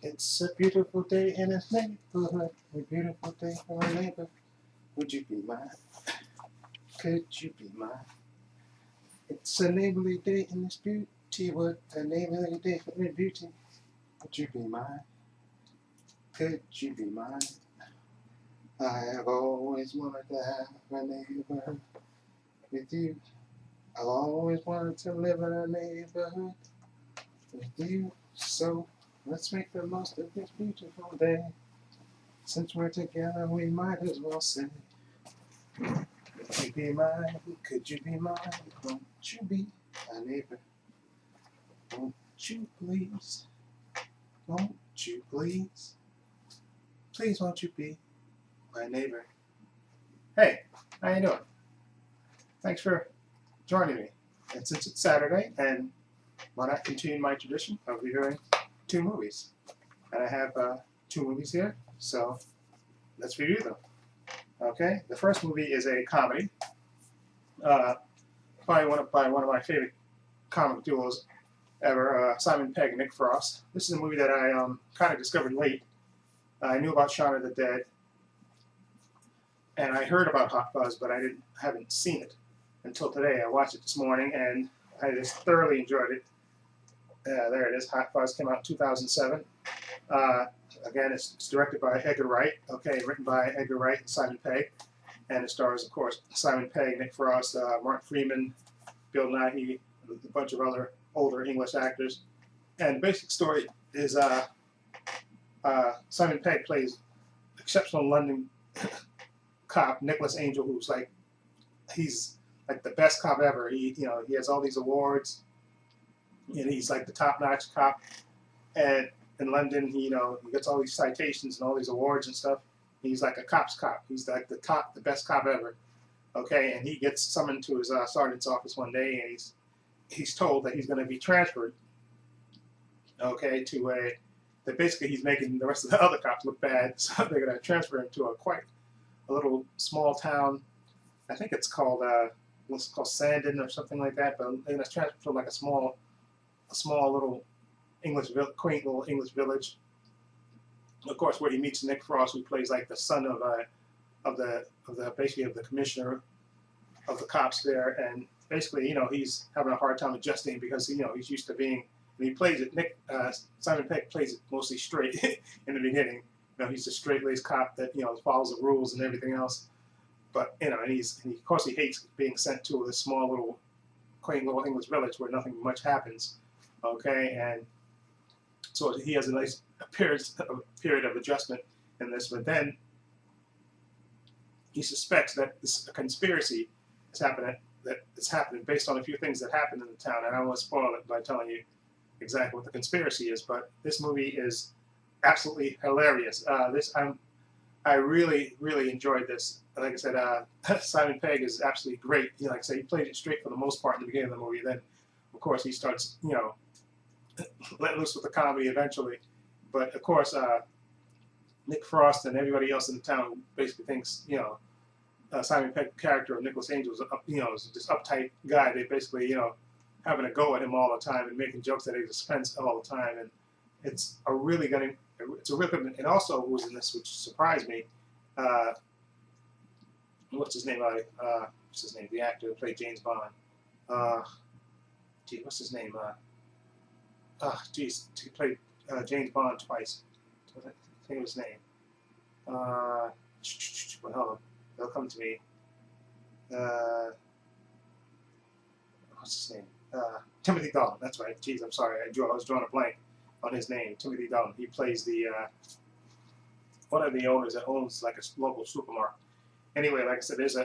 It's a beautiful day in this neighborhood. A beautiful day for a neighbor. Would you be mine? Could you be mine? It's a neighborly day in this beauty wood. A neighborly day for the beauty. Would you be mine? Could you be mine? I have always wanted to have a neighborhood with you. I've always wanted to live in a neighborhood with you. So let's make the most of this beautiful day. Since we're together, we might as well say, could you be mine? Could you be mine? Won't you be my neighbor? Won't you please? Won't you please? Please won't you be my neighbor? Hey, how you doing? Thanks for joining me. And since it's Saturday, and why not continue my tradition of reviewing 2 movies? And I have 2 movies here, so let's review them. Okay, the first movie is a comedy, by one of my favorite comic duos ever, Simon Pegg and Nick Frost. This is a movie that I kind of discovered late. I knew about Shaun of the Dead, and I heard about Hot Fuzz, but I haven't seen it until today. I watched it this morning, and I just thoroughly enjoyed it. There it is. Hot Fuzz came out in 2007. Again, it's directed by Edgar Wright. Okay, written by Edgar Wright and Simon Pegg, and it stars, of course, Simon Pegg, Nick Frost, Martin Freeman, Bill Nighy, a bunch of other older English actors. And the basic story is Simon Pegg plays exceptional London cop Nicholas Angel, he's like the best cop ever. He has all these awards, and he's like the top-notch cop. And in London, he gets all these citations and all these awards and stuff. He's like a cop's cop. He's like the best cop ever. Okay, and he gets summoned to his sergeant's office one day, and he's told that he's going to be transferred. Okay, that basically he's making the rest of the other cops look bad, so they're going to transfer him to a little small town. I think it's called Sandon or something like that. But they're going to transfer to like a small little quaint little English village. Of course, where he meets Nick Frost, who plays like the son of the commissioner of the cops there, and basically, he's having a hard time adjusting because he's used to being. And he plays it. Simon Pegg plays it mostly straight in the beginning. He's a straight-laced cop that follows the rules and everything else. But and of course he hates being sent to this small little quaint little English village where nothing much happens. Okay, and so he has a nice period of adjustment in this. But then he suspects that a conspiracy is happening based on a few things that happened in the town. And I don't want to spoil it by telling you exactly what the conspiracy is, but this movie is absolutely hilarious. I really, really enjoyed this. Like I said, Simon Pegg is absolutely great. Like I said, he played it straight for the most part in the beginning of the movie. Then, of course, he starts, let loose with the comedy eventually. But of course, Nick Frost and everybody else in the town basically thinks, Simon Pegg character of Nicholas Angel is this uptight guy. They basically, having a go at him all the time and making jokes at his expense all the time. And it's a really good, and also who was in this, which surprised me. What's his name? What's his name? The actor who played James Bond. What's his name? He played James Bond twice. I think of his name. Well, hold on. They'll come to me. What's his name? Timothy Dalton. That's right. Jeez, I'm sorry. I was drawing a blank on his name. Timothy Dalton. He plays the one of the owners that owns like a local supermarket. Anyway, like I said, there's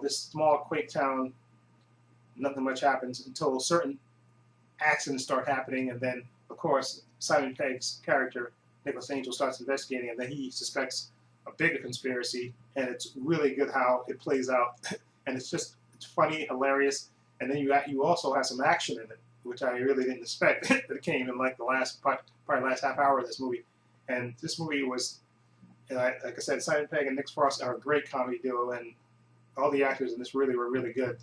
this small, quaint town. Nothing much happens until certain accidents start happening, and then, of course, Simon Pegg's character, Nicholas Angel, starts investigating, and then he suspects a bigger conspiracy, and it's really good how it plays out, and it's funny, hilarious, and then you also have some action in it, which I really didn't expect. That it came in like the last half hour of this movie, and this movie was, like I said, Simon Pegg and Nick Frost are a great comedy duo, and all the actors in this were really good.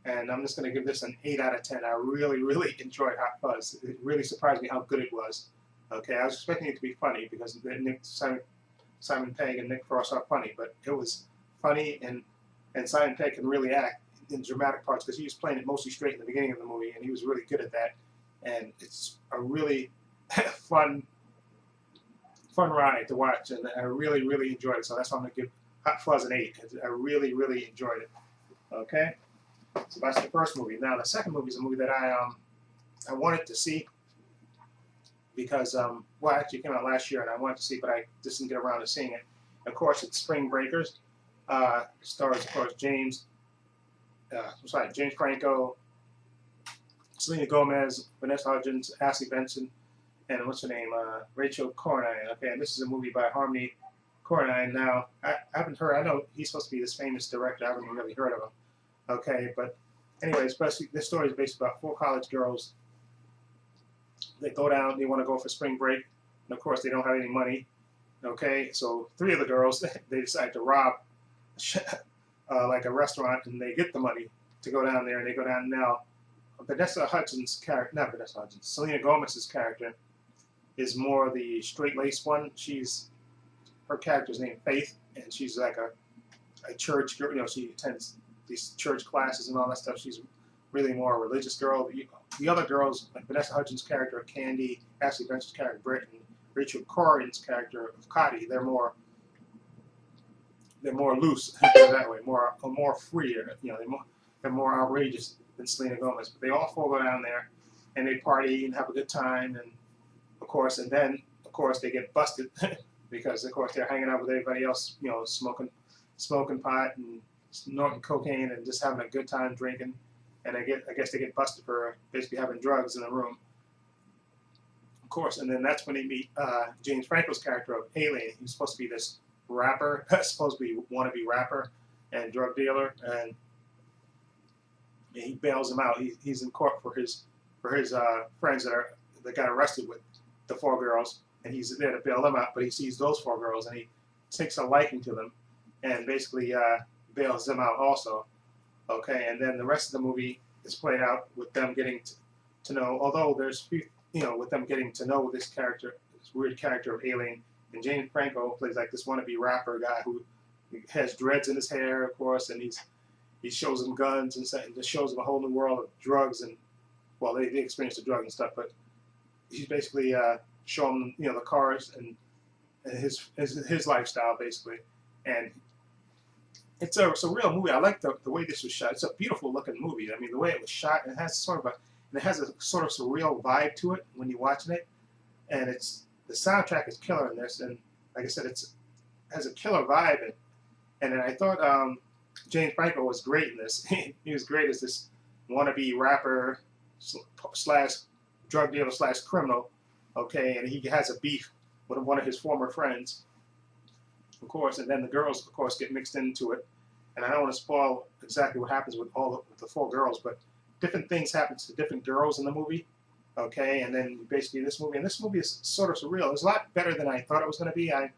And I'm just going to give this an 8 out of 10. I really, really enjoyed Hot Fuzz. It really surprised me how good it was. Okay, I was expecting it to be funny because Simon Pegg and Nick Frost are funny, but it was funny, and Simon Pegg can really act in dramatic parts because he was playing it mostly straight in the beginning of the movie, and he was really good at that. And it's a really fun ride to watch, and I really enjoyed it. So that's why I'm gonna give Hot Fuzz an 8. I really enjoyed it. Okay, so that's the first movie. Now the second movie is a movie that I wanted to see because well, actually it came out last year and I wanted to see, but I just didn't get around to seeing it. Of course, it's Spring Breakers. Stars, of course, James Franco, Selena Gomez, Vanessa Hudgens, Ashley Benson, and what's her name, Rachel Corrine. Okay, and this is a movie by Harmony Korine. Now, I haven't heard. I know he's supposed to be this famous director. I haven't really heard of him. Okay, but anyways, this story is based about 4 college girls. They go down. They want to go for spring break, and of course, they don't have any money. Okay, so 3 of the girls they decide to rob like a restaurant, and they get the money to go down there. And they go down now. Vanessa Hudgens' character, not Vanessa Hudgens, Selena Gomez's character is more the straight-laced one. Her character's named Faith, and she's like a church girl. You know, she attends these church classes and all that stuff. She's really more a religious girl. The other girls, like Vanessa Hudgens' character Candy, Ashley Benson's character Britt, and Rachel Corrine's character of Cotty, they're more loose, that way, more free. You know, they're more outrageous than Selena Gomez. But they all 4 go down there, and they party and have a good time, and of course, they get busted because of course they're hanging out with everybody else, you know, smoking pot and snorting cocaine and just having a good time drinking, and I guess they get busted for basically having drugs in the room. Of course, and then that's when they meet James Franco's character of Alien. He's supposed to be this rapper, supposed to be wannabe rapper and drug dealer, and he bails him out. He's in court for his friends that got arrested with the 4 girls, and he's there to bail them out. But he sees those 4 girls, and he takes a liking to them, and basically bails them out also. Okay, and then the rest of the movie is played out with them getting to know. Although there's with them getting to know this character, this weird character of Alien, and James Franco plays like this wannabe rapper guy who has dreads in his hair, of course, and he shows them guns and just shows them a whole new world of drugs, and well, they experience the drug and stuff, but he's basically showing them, the cars and his lifestyle basically, and it's a real movie. I like the way this was shot. It's a beautiful looking movie. I mean, the way it was shot, it has sort of a surreal vibe to it when you're watching it, and the soundtrack is killer in this, and like I said, it has a killer vibe, and then I thought James Franco was great in this. He was great as this wannabe rapper slash drug dealer slash criminal, okay, and he has a beef with one of his former friends, of course, and then the girls, of course, get mixed into it, and I don't want to spoil exactly what happens with with the 4 girls, but different things happen to different girls in the movie, okay, and then basically this movie is sort of surreal. It's a lot better than I thought it was going to be. I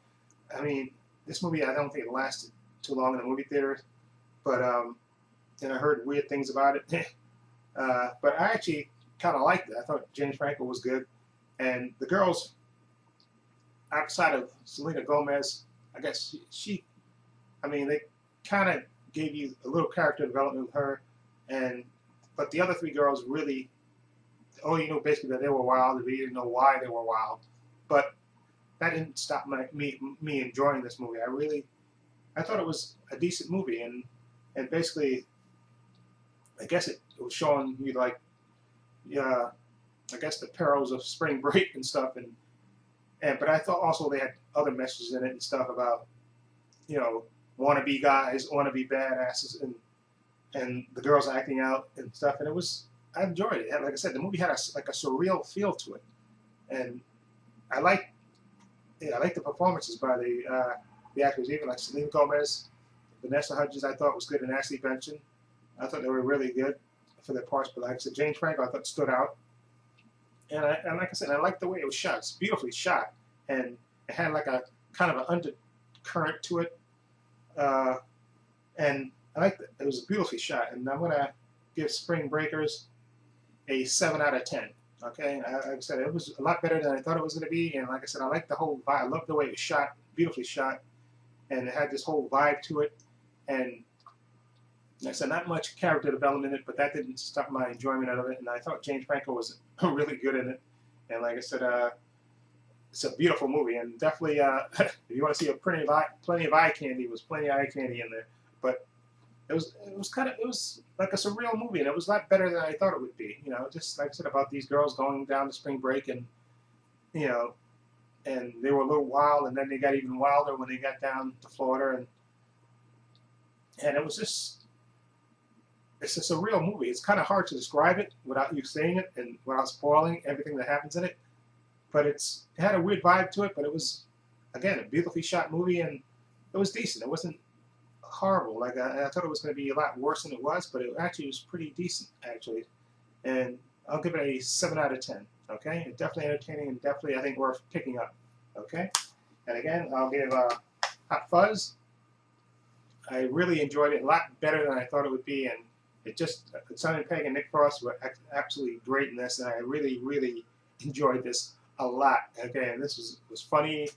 mean, this movie, I don't think it lasted too long in the movie theater, but and I heard weird things about it, but I actually kind of liked it. I thought James Franco was good, and the girls, outside of Selena Gomez, I guess they kind of gave you a little character development with her, but the other 3 girls really, basically that they were wild. We didn't know why they were wild, but that didn't stop me enjoying this movie. I thought it was a decent movie, and basically, I guess it was showing you like, I guess the perils of spring break and stuff, but I thought also they had other messages in it and stuff about, wannabe guys, wannabe badasses, and the girls acting out and stuff, and I enjoyed it. Like I said, the movie had a surreal feel to it, and I like the performances by the actors, even like Selena Gomez, Vanessa Hudgens, I thought was good, and Ashley Benson. I thought they were really good for their parts, but like I said, James Franco I thought stood out, and like I said, I liked the way it was shot. It's beautifully shot, and it had like a kind of an undercurrent to it, and I liked it. It was beautifully shot, and I'm gonna give Spring Breakers a 7 out of 10. Okay, like I said, it was a lot better than I thought it was going to be, and like I said, I like the whole vibe. I love the way it was shot, beautifully shot, and it had this whole vibe to it. And like I said, not much character development in it, but that didn't stop my enjoyment of it. And I thought James Franco was really good in it. And like I said, it's a beautiful movie, and definitely, if you want to see plenty of eye candy, was plenty of eye candy in there. But it was like a surreal movie, and it was a lot better than I thought it would be. You know, just like I said about these girls going down to spring break, and you know, and they were a little wild, and then they got even wilder when they got down to Florida, and it was just. It's just a real movie. It's kind of hard to describe it without you saying it and without spoiling everything that happens in it. But it had a weird vibe to it, but it was, again, a beautifully shot movie, and it was decent. It wasn't horrible. Like I thought it was going to be a lot worse than it was, but it actually was pretty decent, actually. And I'll give it a 7 out of 10. Okay, it's definitely entertaining and definitely, I think, worth picking up. Okay, and again, I'll give Hot Fuzz. I really enjoyed it a lot better than I thought it would be, and Simon Pegg and Nick Frost were absolutely great in this, and I really, really enjoyed this a lot. Okay, and this was funny,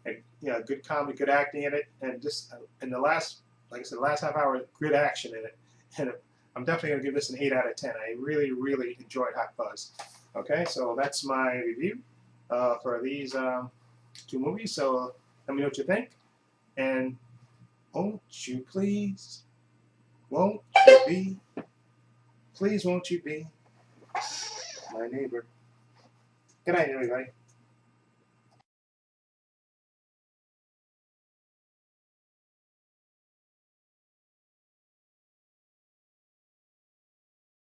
and you know, good comedy, good acting in it, and just in the last, like I said, the last half hour, good action in it. And I'm definitely gonna give this an 8 out of 10. I really, really enjoyed Hot Fuzz. Okay, so that's my review for these 2 movies. So let me know what you think, and won't you please, won't you be, please won't you be my neighbor. Good night, everybody.